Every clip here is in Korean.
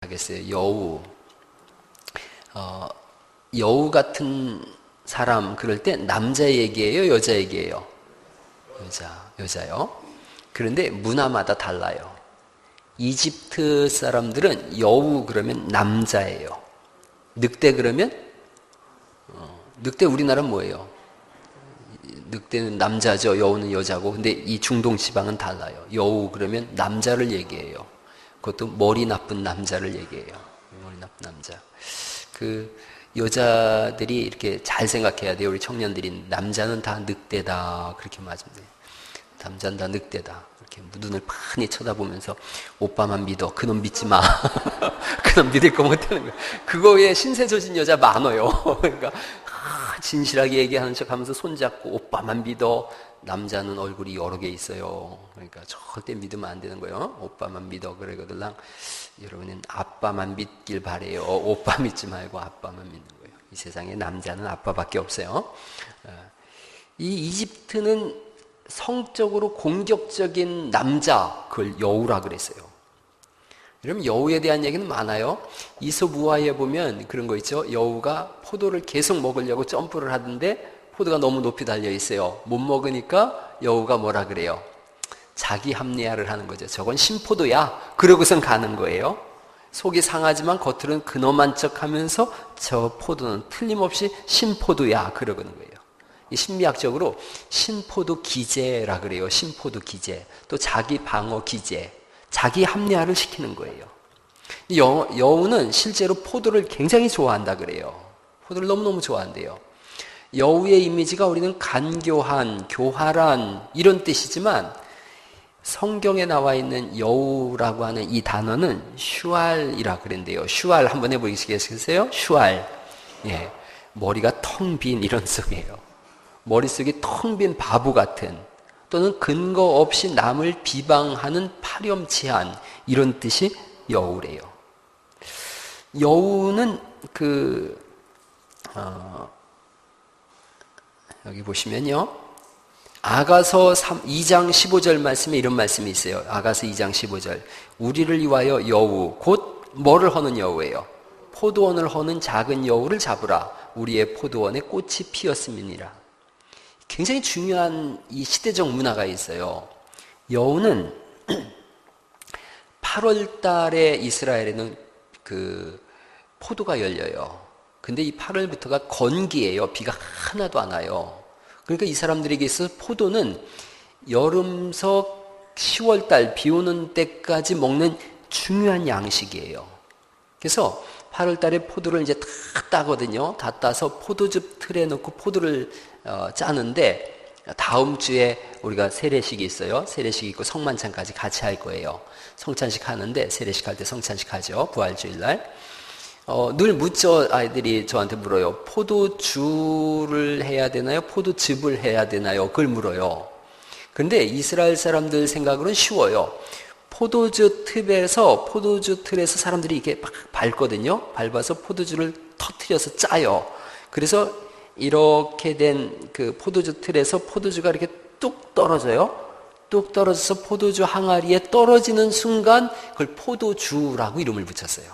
하겠어요. 여우. 여우 같은 사람 그럴 때 남자 얘기예요, 여자 얘기예요? 여자요. 그런데 문화마다 달라요. 이집트 사람들은 여우 그러면 남자예요. 늑대 그러면 늑대 우리나라는 뭐예요? 늑대는 남자죠. 여우는 여자고. 근데 이 중동 지방은 달라요. 여우 그러면 남자를 얘기해요. 그것도 머리 나쁜 남자를 얘기해요. 머리 나쁜 남자. 그 여자들이 이렇게 잘 생각해야 돼요. 우리 청년들이 남자는 다 늑대다 그렇게 맞으면 돼요. 남자는 다 늑대다. 이렇게 눈을 빤히 쳐다보면서 오빠만 믿어. 그놈 믿지 마. 그놈 믿을 거 못하는 거야. 그거에 신세 져진 여자 많아요. 그러니까 진실하게 얘기하는 척하면서 손잡고 오빠만 믿어. 남자는 얼굴이 여러 개 있어요. 그러니까 절대 믿으면 안 되는 거예요. 오빠만 믿어. 그러거든. 여러분은 아빠만 믿길 바래요. 오빠 믿지 말고 아빠만 믿는 거예요. 이 세상에 남자는 아빠밖에 없어요. 이 이집트는 성적으로 공격적인 남자, 그걸 여우라 그랬어요. 그럼 여우에 대한 얘기는 많아요. 이솝 우화에 보면 그런 거 있죠. 여우가 포도를 계속 먹으려고 점프를 하던데 포도가 너무 높이 달려 있어요. 못 먹으니까 여우가 뭐라 그래요? 자기 합리화를 하는 거죠. 저건 신포도야. 그러고선 가는 거예요. 속이 상하지만 겉으로는 근엄한 척하면서 저 포도는 틀림없이 신포도야. 그러는 거예요. 이 심리학적으로 신포도 기제라 그래요. 신포도 기제. 또 자기 방어 기제. 자기 합리화를 시키는 거예요. 여우는 실제로 포도를 굉장히 좋아한다 그래요. 포도를 너무너무 좋아한대요. 여우의 이미지가 우리는 간교한, 교활한 이런 뜻이지만 성경에 나와 있는 여우라고 하는 이 단어는 슈알이라 그랬는데요. 슈알 한번 해보시겠어요? 슈알. 예, 머리가 텅 빈 이런 속이에요. 머릿속이 텅 빈 바보 같은 또는 근거 없이 남을 비방하는 파렴치한 이런 뜻이 여우래요. 여우는 여기 보시면요. 아가서 2장 15절 말씀에 이런 말씀이 있어요. 아가서 2장 15절. 우리를 위하여 여우, 곧 뭐를 허는 여우예요? 포도원을 허는 작은 여우를 잡으라. 우리의 포도원에 꽃이 피었음이니라. 굉장히 중요한 이 시대적 문화가 있어요. 여우는 8월 달에 이스라엘에는 그 포도가 열려요. 근데 이 8월부터가 건기예요. 비가 하나도 안 와요. 그러니까 이 사람들에게 있어서 포도는 여름석 10월 달 비 오는 때까지 먹는 중요한 양식이에요. 그래서 8월 달에 포도를 이제 다 따거든요. 다 따서 포도즙 틀에 넣고 포도를 짜는데 다음 주에 우리가 세례식이 있어요. 세례식 있고 성만찬까지 같이 할 거예요. 성찬식 하는데 세례식 할 때 성찬식 하죠. 부활주일 날. 늘 묻죠. 아이들이 저한테 물어요. 포도주를 해야 되나요? 포도즙을 해야 되나요? 그걸 물어요. 그런데 이스라엘 사람들 생각으로는 쉬워요. 포도주 틀에서 사람들이 이렇게 막 밟거든요. 밟아서 포도주를 터트려서 짜요. 그래서 이렇게 된 그 포도주 틀에서 포도주가 이렇게 뚝 떨어져요. 뚝 떨어져서 포도주 항아리에 떨어지는 순간 그걸 포도주라고 이름을 붙였어요.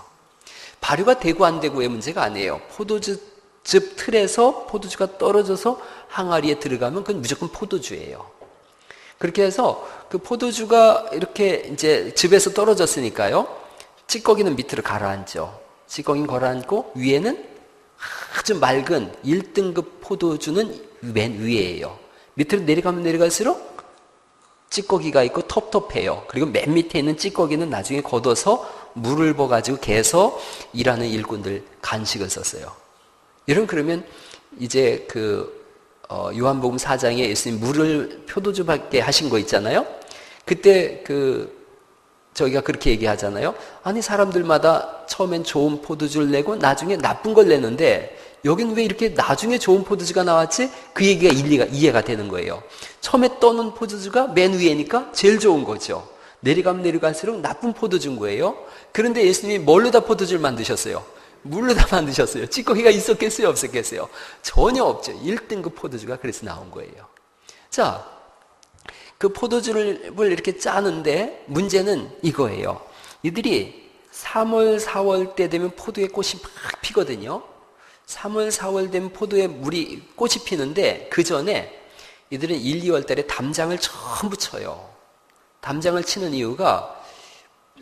발효가 되고 안 되고의 문제가 아니에요. 포도주즙 틀에서 포도주가 떨어져서 항아리에 들어가면 그건 무조건 포도주예요. 그렇게 해서 그 포도주가 이렇게 이제 즙에서 떨어졌으니까요. 찌꺼기는 밑으로 가라앉죠. 찌꺼기는 가라앉고 위에는 아주 맑은 1등급 포도주는 맨 위에예요. 밑으로 내려가면 내려갈수록 찌꺼기가 있고 텁텁해요. 그리고 맨 밑에 있는 찌꺼기는 나중에 걷어서 물을 부어가지고 개서 일하는 일꾼들 간식을 썼어요. 여러분 그러면 이제 요한복음 4장에 예수님 물을 포도주밖에 하신 거 있잖아요. 그때 저희가 그렇게 얘기하잖아요. 아니 사람들마다 처음엔 좋은 포도주를 내고 나중에 나쁜 걸 내는데 여긴 왜 이렇게 나중에 좋은 포도주가 나왔지? 그 얘기가 이해가 되는 거예요. 처음에 떠는 포도주가 맨 위에니까 제일 좋은 거죠. 내려가면 내려갈수록 나쁜 포도주인 거예요. 그런데 예수님이 뭘로 다 포도주를 만드셨어요? 물로 다 만드셨어요. 찌꺼기가 있었겠어요? 없었겠어요? 전혀 없죠. 1등급 포도주가 그래서 나온 거예요. 자, 그 포도주를 이렇게 짜는데 문제는 이거예요. 이들이 3월, 4월 때 되면 포도의 꽃이 막 피거든요. 3월, 4월 되면 포도의 꽃이 피는데 그 전에 이들은 1, 2월 달에 담장을 전부 쳐요. 담장을 치는 이유가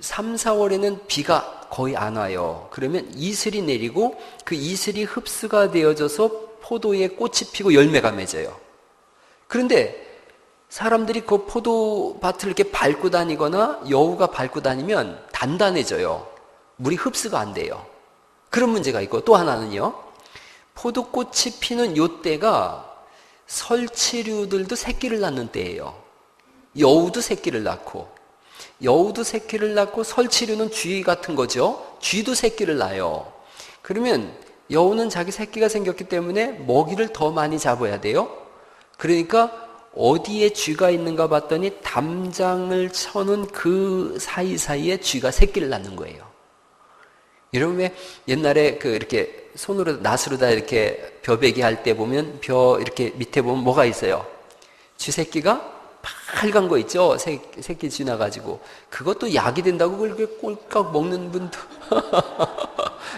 3, 4월에는 비가 거의 안 와요. 그러면 이슬이 내리고 그 이슬이 흡수가 되어져서 포도의 꽃이 피고 열매가 맺어요. 그런데 사람들이 그 포도밭을 이렇게 밟고 다니거나 여우가 밟고 다니면 단단해져요. 물이 흡수가 안 돼요. 그런 문제가 있고 또 하나는요. 포도꽃이 피는 요 때가 설치류들도 새끼를 낳는 때예요. 여우도 새끼를 낳고 설치류는 쥐 같은 거죠. 쥐도 새끼를 낳아요. 그러면 여우는 자기 새끼가 생겼기 때문에 먹이를 더 많이 잡아야 돼요. 그러니까 어디에 쥐가 있는가 봤더니 담장을 쳐는 그 사이사이에 쥐가 새끼를 낳는 거예요. 여러분 왜 옛날에 이렇게 손으로 낫으로다 이렇게 벼베기 할 때 보면 이렇게 밑에 보면 뭐가 있어요? 쥐 새끼가 빨간 거 있죠? 새끼 지나가지고 그것도 약이 된다고 그렇게 꼴깍 먹는 분도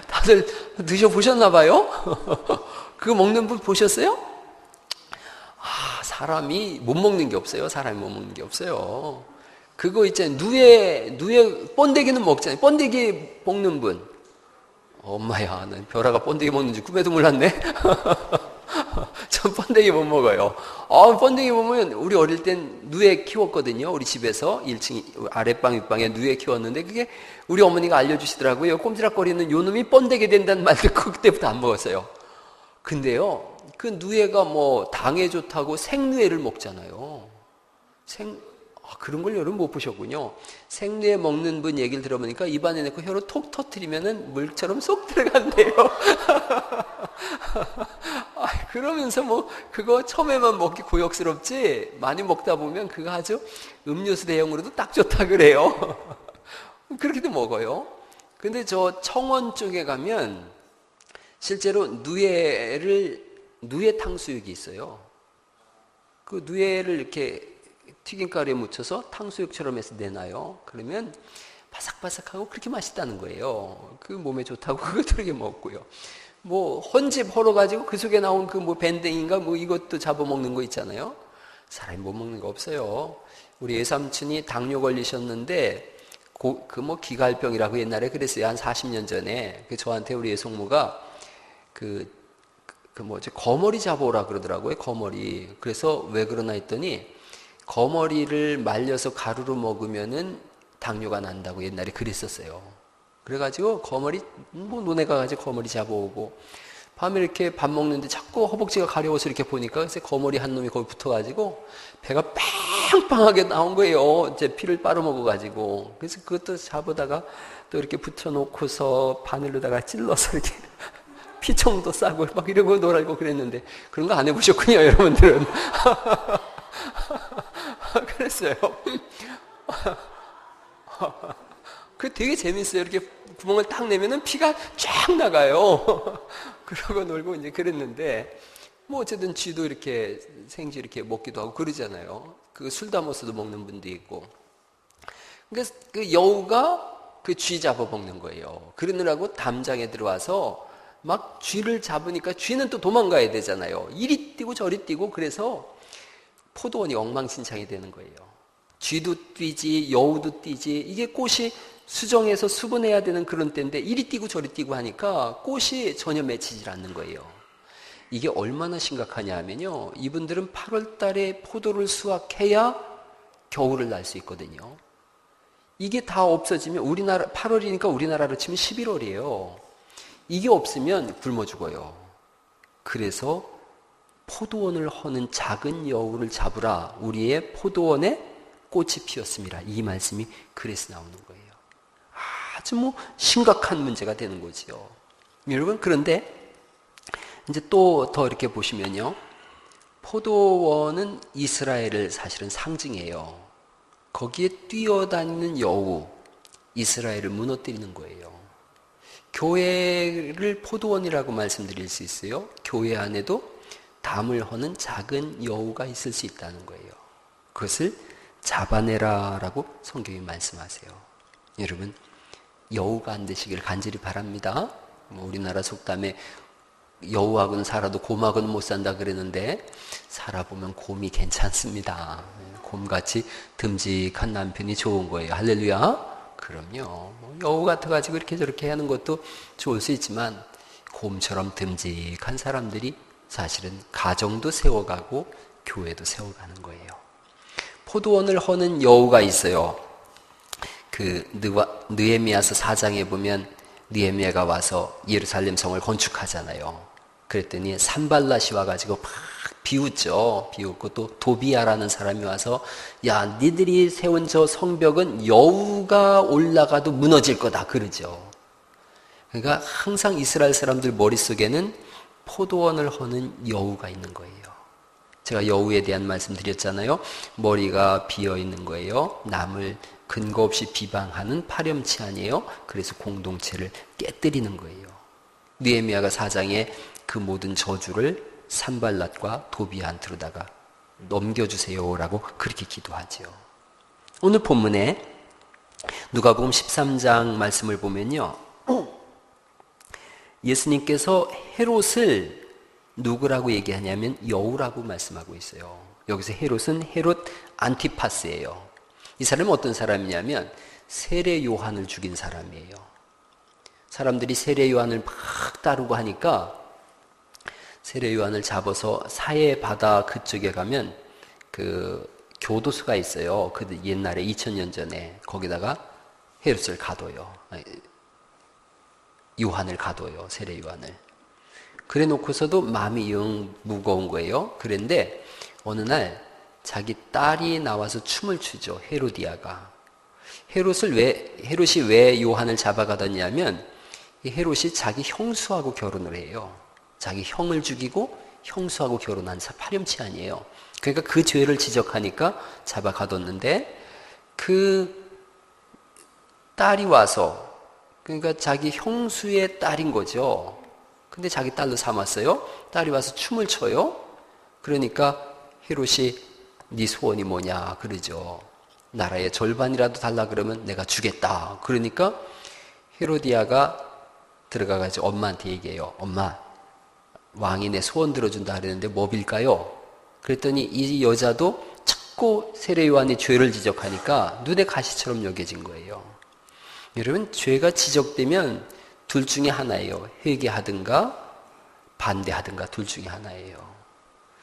다들 드셔보셨나 봐요? 그거 먹는 분 보셨어요? 사람이 못 먹는 게 없어요. 그거 있잖아요. 누에 번데기는 먹잖아요. 번데기 먹는 분. 엄마야, 난 벼라가 번데기 먹는지 꿈에도 몰랐네. 전 번데기 못 먹어요. 번데기 먹으면 우리 어릴 땐 누에 키웠거든요. 우리 집에서 1층 아랫방 윗방에 누에 키웠는데 그게 우리 어머니가 알려주시더라고요. 꼼지락거리는 요 놈이 번데기 된다는 말 듣고 그때부터 안 먹었어요. 근데요. 그 누에가 당에 좋다고 생누에를 먹잖아요. 그런 걸 여러분 못 보셨군요. 생누에 먹는 분 얘기를 들어보니까 입안에 넣고 혀로 톡 터뜨리면은 물처럼 쏙 들어간대요. 그러면서 그거 처음에만 먹기 고역스럽지 많이 먹다 보면 그거 아주 음료수 대용으로도 딱 좋다 그래요. 그렇게도 먹어요. 근데 저 청원 쪽에 가면 실제로 누에 탕수육이 있어요. 그 누에를 이렇게 튀김가루에 묻혀서 탕수육처럼 해서 내놔요. 그러면 바삭바삭하고 그렇게 맛있다는 거예요. 그 몸에 좋다고 그것도 이렇게 먹고요. 헌집 헐어가지고 그 속에 나온 밴댕인가 이것도 잡아먹는 거 있잖아요. 사람이 못 먹는 거 없어요. 우리 외삼촌이 당뇨 걸리셨는데 기갈병이라고 옛날에 그랬어요. 한 40년 전에. 저한테 우리 외숙모가 거머리 잡아오라 그러더라고요. 거머리. 그래서 왜 그러나 했더니 거머리를 말려서 가루로 먹으면은 당뇨가 난다고 옛날에 그랬었어요. 그래가지고 거머리 논에 가가지고 거머리 잡아오고 밤에 이렇게 밥 먹는데 자꾸 허벅지가 가려워서 이렇게 보니까 그래서 거머리 한 놈이 거기 붙어가지고 배가 빵빵하게 나온 거예요. 이제 피를 빨아먹어가지고. 그래서 그것도 잡아다가 또 이렇게 붙여놓고서 바늘로다가 찔러서 이렇게 피청도 싸고 막 이러고 놀고 그랬는데 그런 거 안 해보셨군요, 여러분들은. 그랬어요. 그 되게 재밌어요. 이렇게 구멍을 딱 내면은 피가 쫙 나가요. 그러고 놀고 이제 그랬는데, 어쨌든 쥐도 이렇게 생쥐 이렇게 먹기도 하고 그러잖아요. 그 술 담아서도 먹는 분도 있고. 그러니까 그 여우가 그 쥐 잡아 먹는 거예요. 그러느라고 담장에 들어와서 막 쥐를 잡으니까 쥐는 또 도망가야 되잖아요. 이리 뛰고 저리 뛰고 그래서 포도원이 엉망진창이 되는 거예요. 쥐도 뛰지 여우도 뛰지 이게 꽃이 수정해서 수분해야 되는 그런 때인데 이리 뛰고 저리 뛰고 하니까 꽃이 전혀 맺히질 않는 거예요. 이게 얼마나 심각하냐 하면요. 이분들은 8월 달에 포도를 수확해야 겨울을 날 수 있거든요. 이게 다 없어지면 8월이니까 우리나라로 치면 11월이에요. 이게 없으면 굶어 죽어요. 그래서 포도원을 허는 작은 여우를 잡으라. 우리의 포도원에 꽃이 피었습니다. 이 말씀이 그래서 나오는 거예요. 아주 심각한 문제가 되는 거지요. 여러분, 그런데 이제 또 더 이렇게 보시면요. 포도원은 이스라엘을 사실은 상징해요. 거기에 뛰어다니는 여우, 이스라엘을 무너뜨리는 거예요. 교회를 포도원이라고 말씀드릴 수 있어요. 교회 안에도 담을 허는 작은 여우가 있을 수 있다는 거예요. 그것을 잡아내라라고 성경이 말씀하세요. 여러분, 여우가 안 되시길 간절히 바랍니다. 뭐 우리나라 속담에 여우하고는 살아도 곰하고는 못 산다 그러는데 살아보면 곰이 괜찮습니다. 곰같이 듬직한 남편이 좋은 거예요. 할렐루야. 그럼요. 여우 같아가지고 이렇게 저렇게 하는 것도 좋을 수 있지만 곰처럼 듬직한 사람들이 사실은 가정도 세워가고 교회도 세워가는 거예요. 포도원을 허는 여우가 있어요. 그 느헤미야서 4장에 보면 느헤미야가 와서 예루살렘 성을 건축하잖아요. 그랬더니 산발랏이 와가지고 막 비웃죠. 비웃고 또 도비야라는 사람이 와서 야, 니들이 세운 저 성벽은 여우가 올라가도 무너질 거다 그러죠. 그러니까 항상 이스라엘 사람들 머릿속에는 포도원을 허는 여우가 있는 거예요. 제가 여우에 대한 말씀 드렸잖아요. 머리가 비어 있는 거예요. 남을 근거 없이 비방하는 파렴치 아니에요. 그래서 공동체를 깨뜨리는 거예요. 느헤미야가 4장에 그 모든 저주를 산발랏과 도비야한테로다가 넘겨주세요라고 그렇게 기도하죠. 오늘 본문에 누가복음 13장 말씀을 보면요. 예수님께서 헤롯을 누구라고 얘기하냐면 여우라고 말씀하고 있어요. 여기서 헤롯은 헤롯 안티파스예요. 이 사람은 어떤 사람이냐면 세례 요한을 죽인 사람이에요. 사람들이 세례 요한을 막 따르고 하니까 세례 요한을 잡아서 사해 바다 그쪽에 가면 그 교도소가 있어요. 그 옛날에 2000년 전에 거기다가 헤롯을 가둬요. 요한을 가둬요. 세례 요한을. 그래 놓고서도 마음이 영 무거운 거예요. 그런데 어느 날 자기 딸이 나와서 춤을 추죠. 헤로디아가. 헤롯이 왜 요한을 잡아가뒀냐면 이 헤롯이 자기 형수하고 결혼을 해요. 자기 형을 죽이고 형수하고 결혼한 파렴치 아니에요. 그러니까 그 죄를 지적하니까 잡아가뒀는데 그 딸이 와서 그러니까 자기 형수의 딸인 거죠. 근데 자기 딸로 삼았어요. 딸이 와서 춤을 춰요. 그러니까 헤롯이 네 소원이 뭐냐 그러죠. 나라의 절반이라도 달라 그러면 내가 주겠다. 그러니까 헤로디아가 들어가가지고 엄마한테 얘기해요. 엄마, 왕이 내 소원 들어준다 그랬는데 뭐 빌까요? 그랬더니 이 여자도 자꾸 세례 요한이 죄를 지적하니까 눈에 가시처럼 여겨진 거예요. 여러분, 죄가 지적되면 둘 중에 하나예요. 회개하든가 반대하든가 둘 중에 하나예요.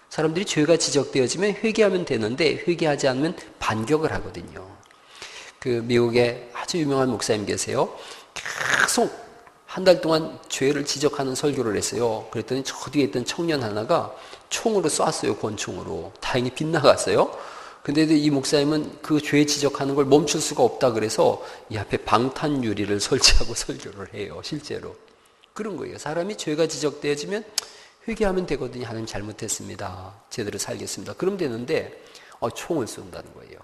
사람들이 죄가 지적되어지면 회개하면 되는데 회개하지 않으면 반격을 하거든요. 그 미국에 아주 유명한 목사님 계세요. 계속 한 달 동안 죄를 지적하는 설교를 했어요. 그랬더니 저 뒤에 있던 청년 하나가 총으로 쐈어요. 권총으로. 다행히 빗나갔어요. 근데 이 목사님은 그 죄 지적하는 걸 멈출 수가 없다 그래서 이 앞에 방탄 유리를 설치하고 설교를 해요. 실제로. 그런 거예요. 사람이 죄가 지적되어지면 회개하면 되거든요. 하나님 잘못했습니다. 제대로 살겠습니다. 그럼 되는데 총을 쏜다는 거예요.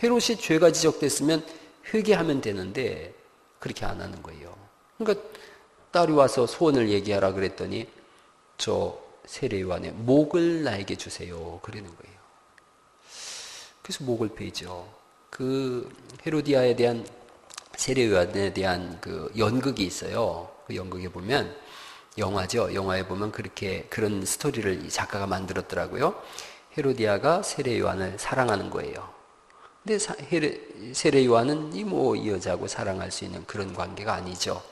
헤롯이 죄가 지적됐으면 회개하면 되는데 그렇게 안 하는 거예요. 그러니까 딸이 와서 소원을 얘기하라 그랬더니 저 세례 요한의 목을 나에게 주세요. 그러는 거예요. 그래서 목을 베죠. 그 헤로디아에 대한 세례 요한에 대한 그 연극이 있어요. 그 연극에 보면 영화죠. 영화에 보면 그런 스토리를 이 작가가 만들었더라고요. 헤로디아가 세례 요한을 사랑하는 거예요. 근데 세례 요한은 이 여자하고 사랑할 수 있는 그런 관계가 아니죠.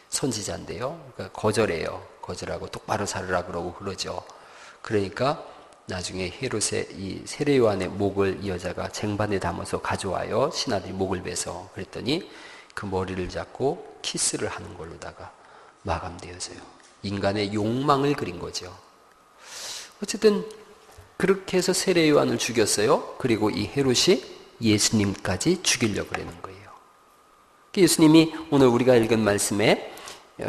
선지자인데요. 그러니까 거절해요. 거절하고 똑바로 살으라 그러고 그러죠. 그러니까 나중에 헤롯의 이 세례 요한의 목을 이 여자가 쟁반에 담아서 가져와요. 신하들이 목을 베서. 그랬더니 그 머리를 잡고 키스를 하는 걸로다가 마감되어져요. 인간의 욕망을 그린 거죠. 어쨌든 그렇게 해서 세례 요한을 죽였어요. 그리고 이 헤롯이 예수님까지 죽이려고 그러는 거예요. 예수님이 오늘 우리가 읽은 말씀에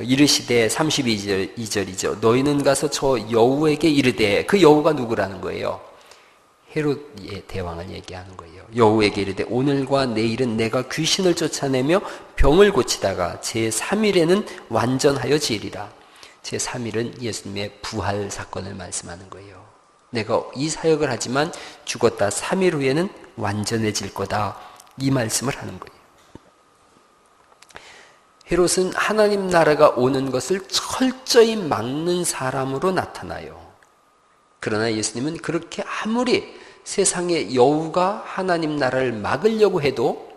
이르시되 32절이죠. 너희는 가서 저 여우에게 이르되, 그 여우가 누구라는 거예요? 헤롯의 대왕을 얘기하는 거예요. 여우에게 이르되 오늘과 내일은 내가 귀신을 쫓아내며 병을 고치다가 제3일에는 완전하여 지리라. 제3일은 예수님의 부활 사건을 말씀하는 거예요. 내가 이 사역을 하지만 죽었다 3일 후에는 완전해질 거다. 이 말씀을 하는 거예요. 헤롯은 하나님 나라가 오는 것을 철저히 막는 사람으로 나타나요. 그러나 예수님은 그렇게 아무리 세상의 여우가 하나님 나라를 막으려고 해도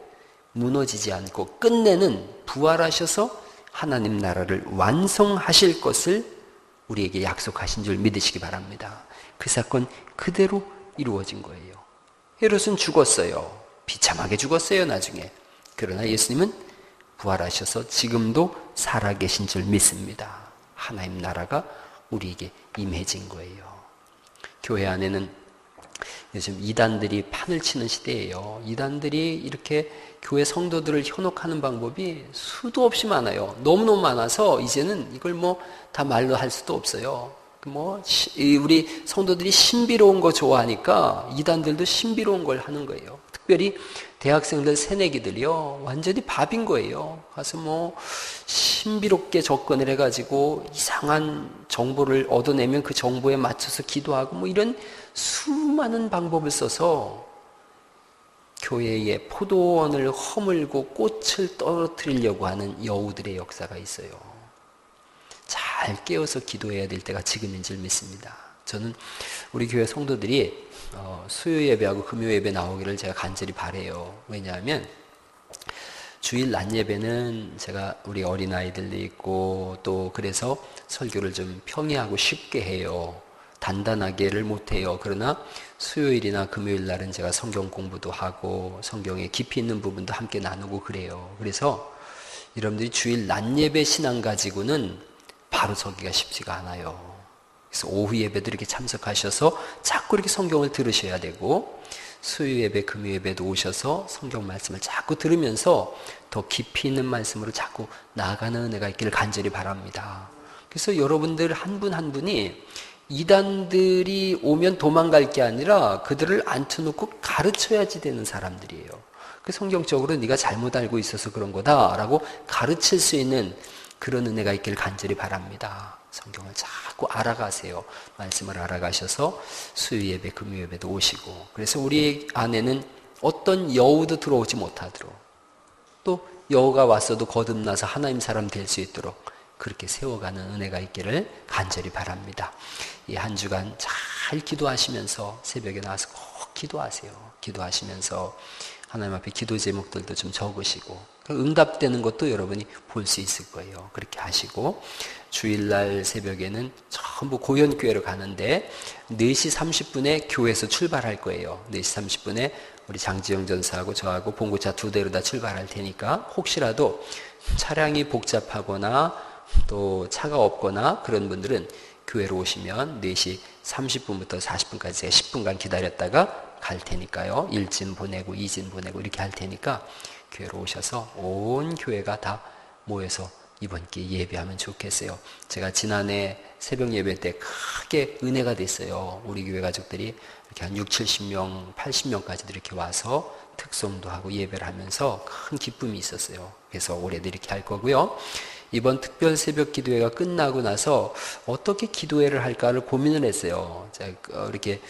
무너지지 않고 끝내는 부활하셔서 하나님 나라를 완성하실 것을 우리에게 약속하신 줄 믿으시기 바랍니다. 그 사건 그대로 이루어진 거예요. 헤롯은 죽었어요. 비참하게 죽었어요, 나중에. 그러나 예수님은 부활하셔서 지금도 살아계신 줄 믿습니다. 하나님 나라가 우리에게 임해진 거예요. 교회 안에는 요즘 이단들이 판을 치는 시대예요. 이단들이 이렇게 교회 성도들을 현혹하는 방법이 수도 없이 많아요. 너무너무 많아서 이제는 이걸 다 말로 할 수도 없어요. 우리 성도들이 신비로운 거 좋아하니까 이단들도 신비로운 걸 하는 거예요. 특별히 대학생들 새내기들이요, 완전히 밥인 거예요. 가서 신비롭게 접근을 해가지고 이상한 정보를 얻어내면 그 정보에 맞춰서 기도하고 이런 수많은 방법을 써서 교회의 포도원을 허물고 꽃을 떨어뜨리려고 하는 여우들의 역사가 있어요. 잘 깨어서 기도해야 될 때가 지금인 줄 믿습니다. 저는 우리 교회 성도들이 수요 예배하고 금요 예배 나오기를 제가 간절히 바라요. 왜냐하면 주일 낮 예배는 제가 우리 어린아이들도 있고 또 그래서 설교를 좀 평이하고 쉽게 해요. 단단하게를 못해요. 그러나 수요일이나 금요일 날은 제가 성경 공부도 하고 성경에 깊이 있는 부분도 함께 나누고 그래요. 그래서 여러분들이 주일 낮 예배 신앙 가지고는 바로 서기가 쉽지가 않아요. 그래서 오후 예배도 이렇게 참석하셔서 자꾸 이렇게 성경을 들으셔야 되고, 수요 예배, 금요 예배도 오셔서 성경 말씀을 자꾸 들으면서 더 깊이 있는 말씀으로 자꾸 나아가는 은혜가 있기를 간절히 바랍니다. 그래서 여러분들 한 분 한 분이 이단들이 오면 도망갈 게 아니라 그들을 앉혀놓고 가르쳐야지 되는 사람들이에요. 그 성경적으로 네가 잘못 알고 있어서 그런 거다라고 가르칠 수 있는 그런 은혜가 있기를 간절히 바랍니다. 성경을 자꾸 알아가세요. 말씀을 알아가셔서 수요 예배, 금요 예배도 오시고, 그래서 우리 안에는 어떤 여우도 들어오지 못하도록, 또 여우가 왔어도 거듭나서 하나님 사람 될 수 있도록 그렇게 세워가는 은혜가 있기를 간절히 바랍니다. 이 한 주간 잘 기도하시면서 새벽에 나와서 꼭 기도하세요. 기도하시면서 하나님 앞에 기도 제목들도 좀 적으시고, 응답되는 것도 여러분이 볼 수 있을 거예요. 그렇게 하시고, 주일날 새벽에는 전부 고연교회로 가는데 4시 30분에 교회에서 출발할 거예요. 4시 30분에 우리 장지영 전사하고 저하고 봉고차 2대로 다 출발할 테니까 혹시라도 차량이 복잡하거나 또 차가 없거나 그런 분들은 교회로 오시면 4시 30분부터 40분까지 제가 10분간 기다렸다가 갈 테니까요. 1진 보내고 2진 보내고 이렇게 할 테니까 교회로 오셔서 온 교회가 다 모여서 이번 기회에 예배하면 좋겠어요. 제가 지난해 새벽 예배 때 크게 은혜가 됐어요. 우리 교회 가족들이 이렇게 한 6, 70명, 80명까지도 이렇게 와서 특송도 하고 예배를 하면서 큰 기쁨이 있었어요. 그래서 올해도 이렇게 할 거고요. 이번 특별 새벽 기도회가 끝나고 나서 어떻게 기도회를 할까를 고민을 했어요. 제가 이렇게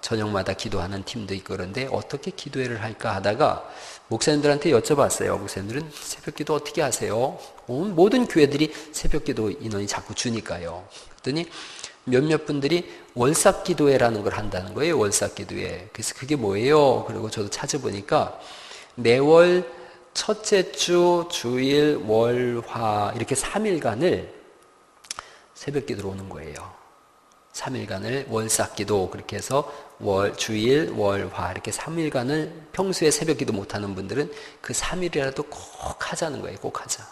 저녁마다 기도하는 팀도 있고 그런데 어떻게 기도회를 할까 하다가 목사님들한테 여쭤봤어요. 목사님들은 새벽 기도 어떻게 하세요? 모든 교회들이 새벽 기도 인원이 자꾸 주니까요. 그랬더니 몇몇 분들이 월삭 기도회라는 걸 한다는 거예요. 월삭 기도회. 그래서 그게 뭐예요? 그리고 저도 찾아보니까 매월 첫째 주, 주일, 월, 화 이렇게 3일간을 새벽 기도로 오는 거예요. 3일간을 월삭기도 그렇게 해서 주일, 월, 화 이렇게 3일간을 평소에 새벽 기도 못하는 분들은 그 3일이라도 꼭 하자는 거예요. 꼭 하자.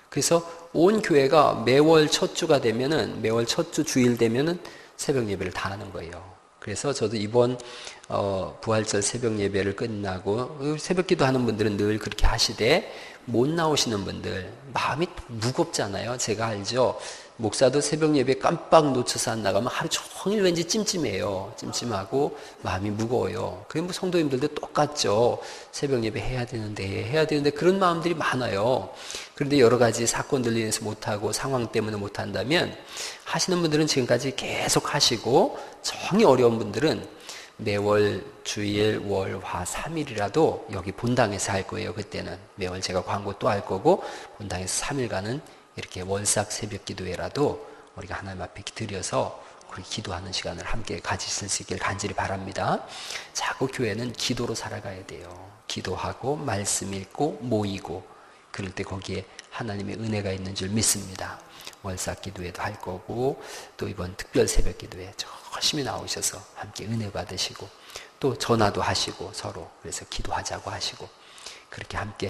그래서 온 교회가 매월 첫 주가 되면은 매월 첫 주 주일 되면은 새벽 예배를 다 하는 거예요. 그래서 저도 이번 부활절 새벽 예배를 끝나고 새벽 기도하는 분들은 늘 그렇게 하시되 못 나오시는 분들 마음이 무겁잖아요. 제가 알죠. 목사도 새벽 예배 깜빡 놓쳐서 안 나가면 하루 종일 왠지 찜찜해요. 찜찜하고 마음이 무거워요. 그리고 성도님들도 똑같죠. 새벽 예배 해야 되는데 그런 마음들이 많아요. 그런데 여러 가지 사건들로 인해서 못하고 상황 때문에 못한다면 하시는 분들은 지금까지 계속 하시고 정이 어려운 분들은 매월 주일, 월, 화 3일이라도 여기 본당에서 할 거예요. 그때는 매월 제가 광고 또 할 거고 본당에서 3일간은 이렇게 월삭 새벽 기도회라도 우리가 하나님 앞에 드려서 우리 기도하는 시간을 함께 가지실 수 있길 간절히 바랍니다. 자꾸 교회는 기도로 살아가야 돼요. 기도하고 말씀 읽고 모이고 그럴 때 거기에 하나님의 은혜가 있는 줄 믿습니다. 월삭 기도회도 할 거고 또 이번 특별 새벽 기도회 열심히 나오셔서 함께 은혜 받으시고 또 전화도 하시고 서로 그래서 기도하자고 하시고 그렇게 함께